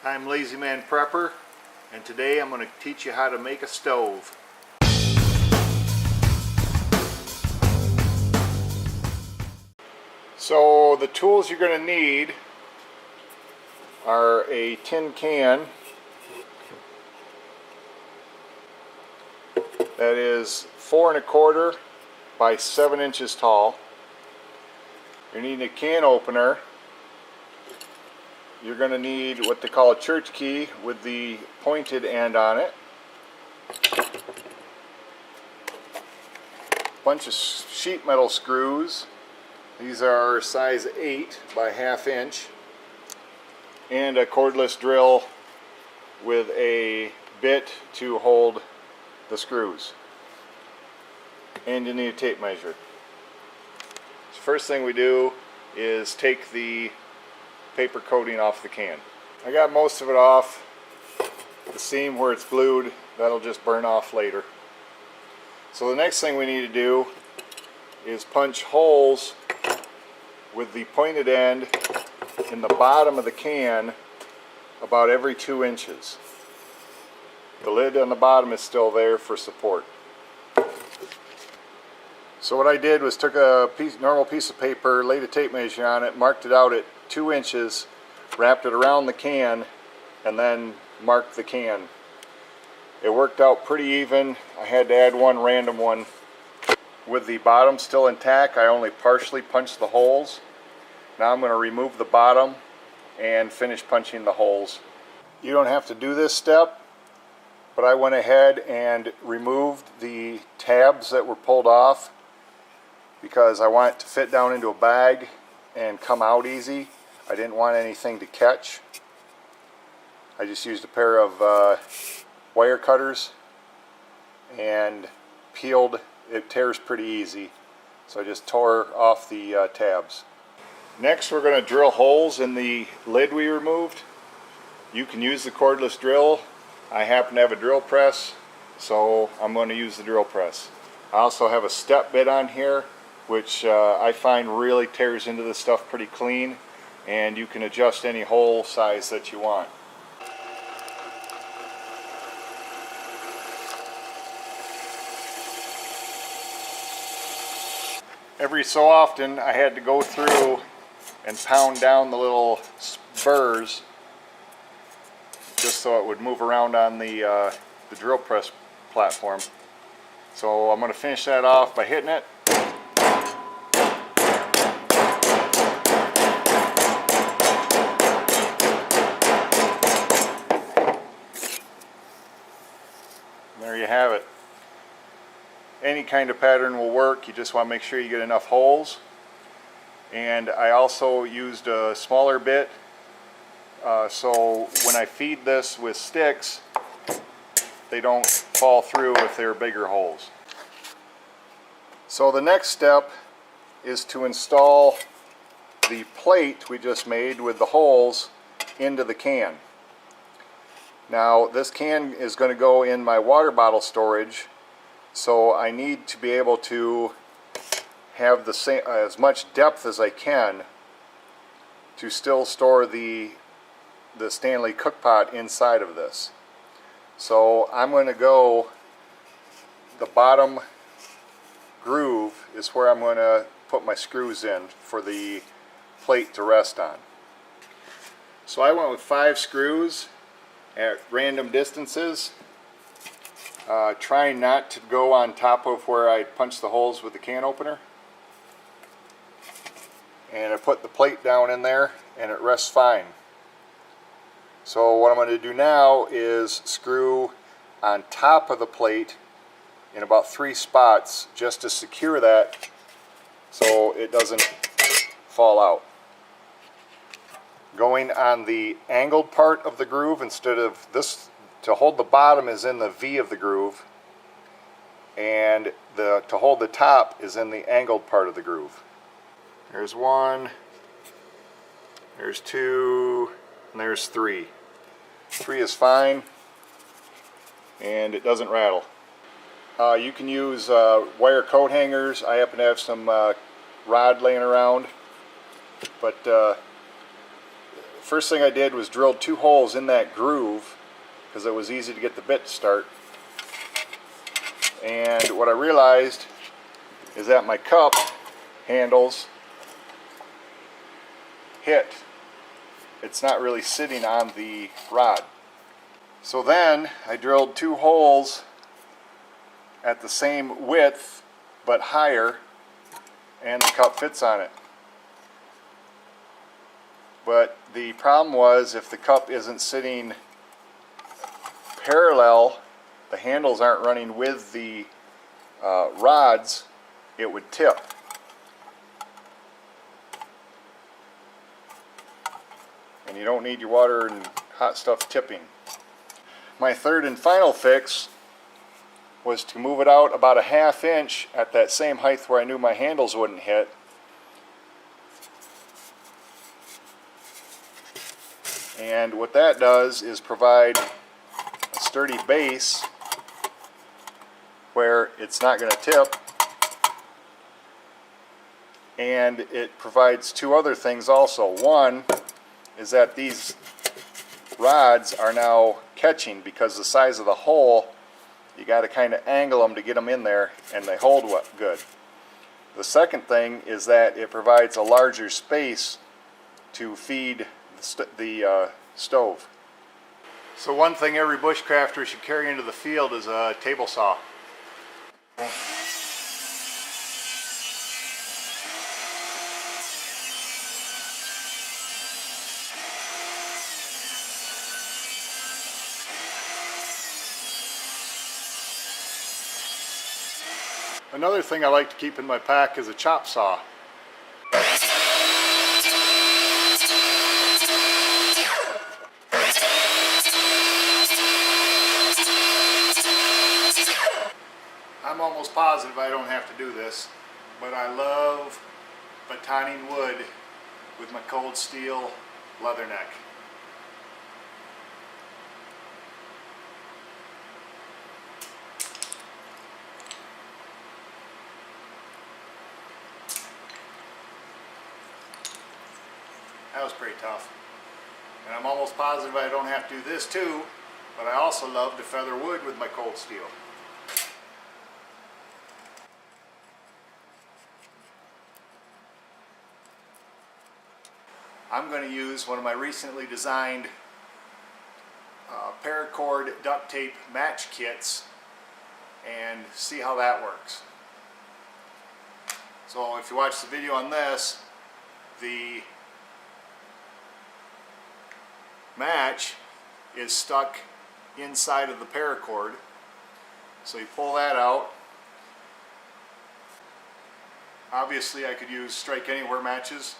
I'm Lazy Man Prepper, and today I'm going to teach you how to make a stove. So the tools you're going to need are a tin can that is 4 1/4 by 7 inches tall. You're needing a can opener. You're going to need what they call a church key with the pointed end on it. A bunch of sheet metal screws. These are size 8 by 1/2 inch. And a cordless drill with a bit to hold the screws. And you need a tape measure. So first thing we do is take the paper coating off the can. I got most of it off. The seam where it's glued, that'll just burn off later. So the next thing we need to do is punch holes with the pointed end in the bottom of the can about every 2 inches. The lid on the bottom is still there for support. So what I did was took a normal piece of paper, laid a tape measure on it, marked it out at 2 inches, wrapped it around the can, and then marked the can. It worked out pretty even. I had to add one random one. With the bottom still intact, I only partially punched the holes. Now I'm going to remove the bottom and finish punching the holes. You don't have to do this step, but I went ahead and removed the tabs that were pulled off because I want it to fit down into a bag and come out easy. I didn't want anything to catch. I just used a pair of wire cutters and peeled. It tears pretty easy, so I just tore off the tabs. Next we're going to drill holes in the lid we removed. You can use the cordless drill. I happen to have a drill press, so I'm going to use the drill press. I also have a step bit on here, which I find really tears into this stuff pretty clean, and you can adjust any hole size that you want. Every so often I had to go through and pound down the little spurs just so it would move around on the drill press platform. So I'm going to finish that off by hitting it. There you have it. Any kind of pattern will work. You just want to make sure you get enough holes. And I also used a smaller bit so when I feed this with sticks, they don't fall through if they're bigger holes. So the next step is to install the plate we just made with the holes into the can. Now this can is going to go in my water bottle storage, so I need to be able to have the same, as much depth as I can to still store the Stanley cook pot inside of this. So I'm going to go, the bottom groove is where I'm going to put my screws in for the plate to rest on. So I went with 5 screws at random distances, trying not to go on top of where I punched the holes with the can opener. And I put the plate down in there and it rests fine. So what I'm going to do now is screw on top of the plate in about 3 spots just to secure that so it doesn't fall out. Going on the angled part of the groove instead of this, to hold the bottom is in the V of the groove, and to hold the top is in the angled part of the groove. There's 1, there's 2, and there's 3. 3 is fine, and it doesn't rattle. You can use wire coat hangers. I happen to have some rod laying around, but first thing I did was drilled 2 holes in that groove because it was easy to get the bit to start. And what I realized is that my cup handles hit. It's not really sitting on the rod. So then I drilled 2 holes at the same width but higher, and the cup fits on it. But the problem was, if the cup isn't sitting parallel, the handles aren't running with the rods, it would tip. And you don't need your water and hot stuff tipping. My third and final fix was to move it out about a ½ inch at that same height where I knew my handles wouldn't hit. And what that does is provide a sturdy base where it's not going to tip, and it provides 2 other things also. One is that these rods are now catching because the size of the hole, you got to kind of angle them to get them in there, and they hold good. The second thing is that it provides a larger space to feed the stove. So one thing every bushcrafter should carry into the field is a table saw. Another thing I like to keep in my pack is a chop saw. I'm almost positive I don't have to do this, but I love batoning wood with my cold steel leatherneck. That was pretty tough. And I'm almost positive I don't have to do this too, but I also love to feather wood with my cold steel. I'm going to use one of my recently designed paracord duct tape match kits and see how that works. So if you watch the video on this, the match is stuck inside of the paracord. So you pull that out. Obviously I could use strike anywhere matches,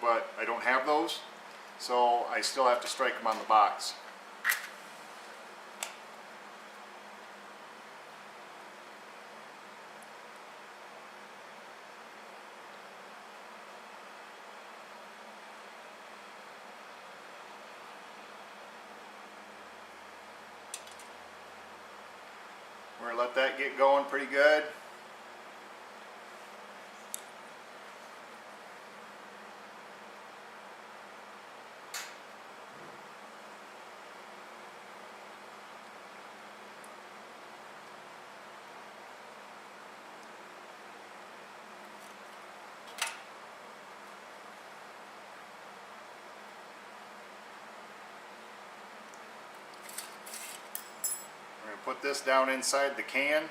but I don't have those, so I still have to strike them on the box. We're going to let that get going pretty good. We're going to put this down inside the can.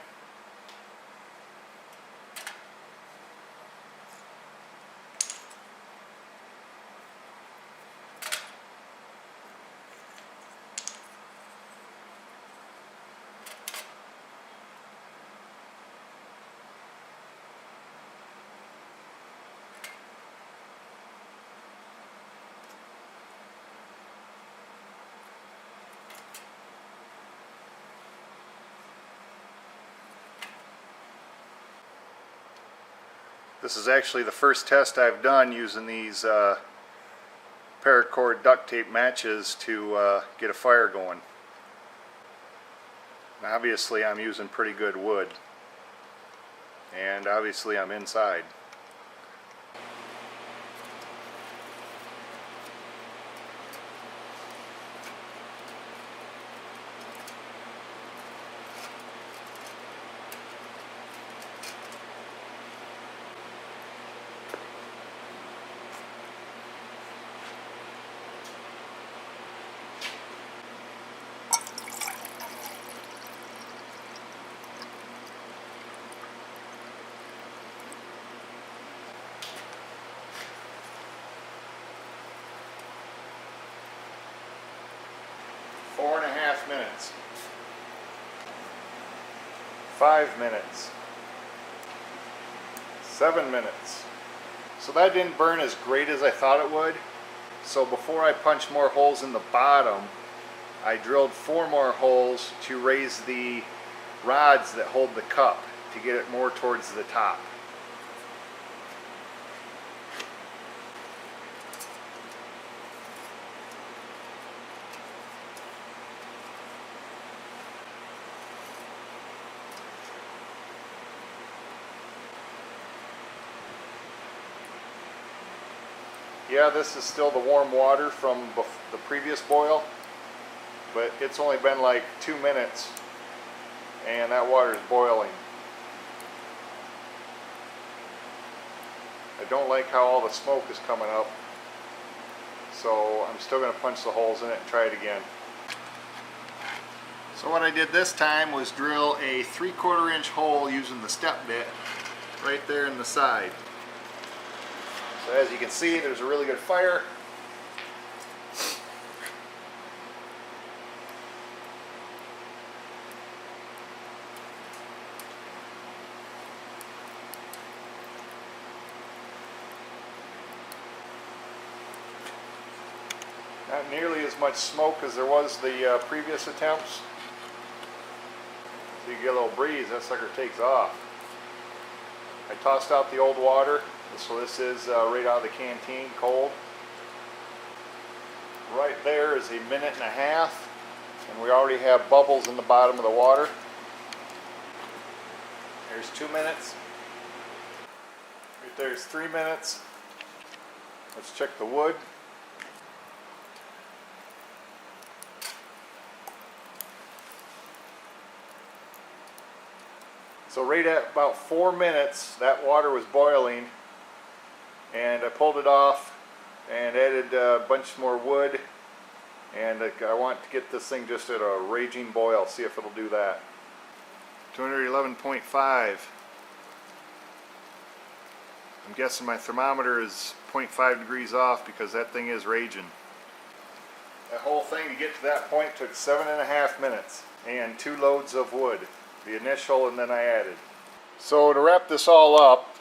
This is actually the first test I've done using these paracord duct tape matches to get a fire going. And obviously I'm using pretty good wood, and obviously I'm inside. 4.5 minutes. 5 minutes. 7 minutes. So that didn't burn as great as I thought it would. So before I punched more holes in the bottom, I drilled 4 more holes to raise the rods that hold the cup to get it more towards the top. Yeah, this is still the warm water from the previous boil, but it's only been like 2 minutes and that water is boiling. I don't like how all the smoke is coming up, so I'm still going to punch the holes in it and try it again. So what I did this time was drill a 3/4 inch hole using the step bit right there in the side. So as you can see, there's a really good fire. Not nearly as much smoke as there was the previous attempts. So you get a little breeze, that sucker takes off. I tossed out the old water, so this is right out of the canteen, cold. Right there is 1.5 minutes, and we already have bubbles in the bottom of the water. There's 2 minutes. Right there's 3 minutes. Let's check the wood. So right at about 4 minutes, that water was boiling, and I pulled it off and added a bunch more wood, and I want to get this thing just at a raging boil, see if it'll do that. 211.5. I'm guessing my thermometer is 0.5 degrees off because that thing is raging. That whole thing to get to that point took 7.5 minutes and 2 loads of wood. The initial and then I added. So to wrap this all up,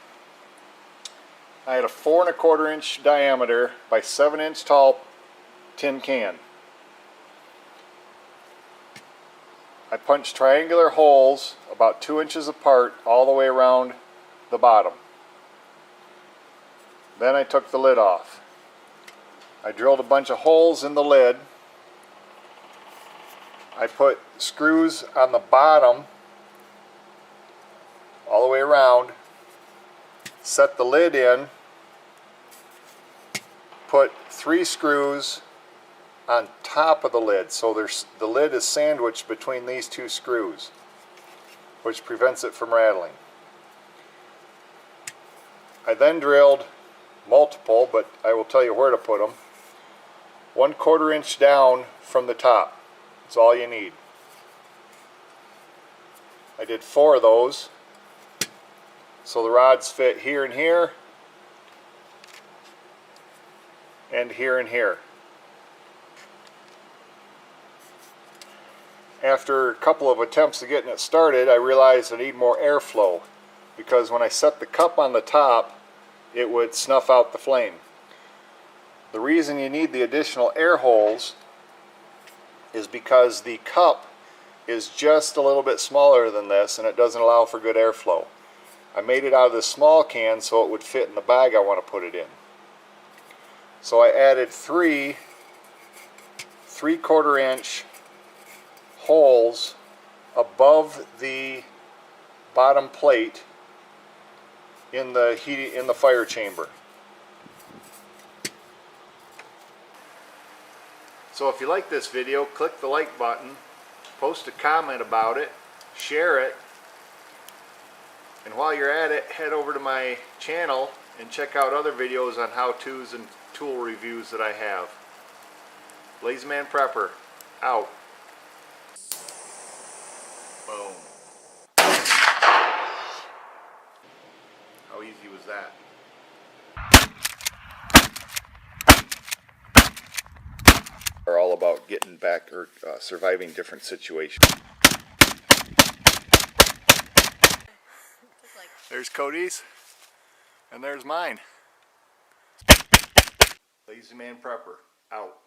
I had a 4.25 inch diameter by 7 inch tall tin can. I punched triangular holes about 2 inches apart all the way around the bottom. Then I took the lid off. I drilled a bunch of holes in the lid. I put screws on the bottom all the way around, set the lid in, put 3 screws on top of the lid, so the lid is sandwiched between these 2 screws, which prevents it from rattling. I then drilled multiple, but I will tell you where to put them, 1/4 inch down from the top. That's all you need. I did 4 of those. So the rods fit here and here, and here and here. After a couple of attempts of getting it started, I realized I need more airflow, because when I set the cup on the top, it would snuff out the flame. The reason you need the additional air holes is because the cup is just a little bit smaller than this, and it doesn't allow for good airflow. I made it out of this small can so it would fit in the bag I want to put it in. So I added 3 3/4 inch holes above the bottom plate in the fire chamber. So if you like this video, click the like button, post a comment about it, share it. And while you're at it, head over to my channel and check out other videos on how-tos and tool reviews that I have. Lazyman Prepper, out. Boom. How easy was that? Are all all about getting back or surviving different situations. There's Cody's, and there's mine. Lazy Man Prepper, out.